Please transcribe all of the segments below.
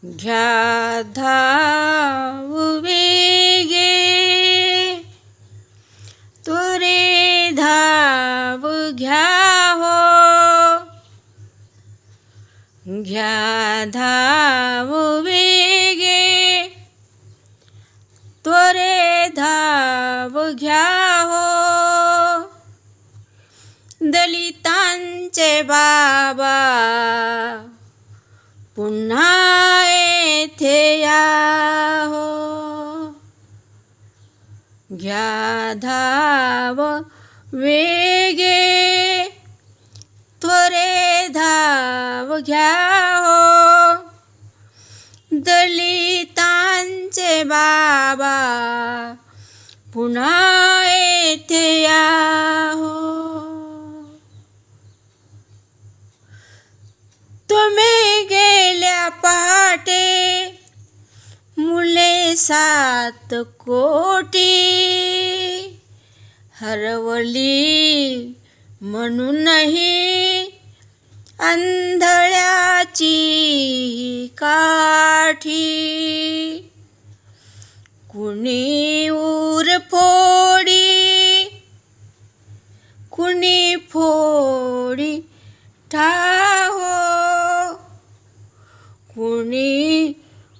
घ्या धाव वेगे त्वरे धाव घ्या हो, घ्या धाव वेगे त्वरे धाव घ्या हो. दलितांचे बाबा पुन्हा येथे या हो, घ्या धाव वेगे त्वरे धाव घ्या हो. दलितांचे बाबा पुन्हा येथे या हो. तुम्ही गेल्या पहाटे मुले 7 कोटी हरवली म्हणूनही आंधळ्याची काठी. कुणी ऊर फोडी कुणी फोडी ठाहो, कुणी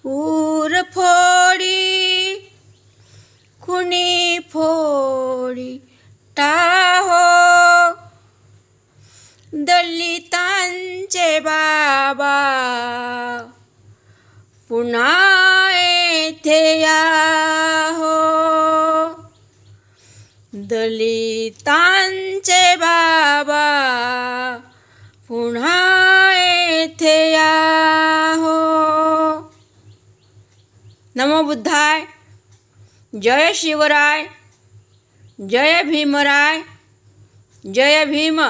ऊर फोडी कुणी फोडी टाहो. दलितांचे बाबा पुन्हा येथे या हो, दलितांचे बाबा पुन्हा येथे या हो. नमो बुद्धाय. जय शिवराय. जय भीमराय. जय भीम.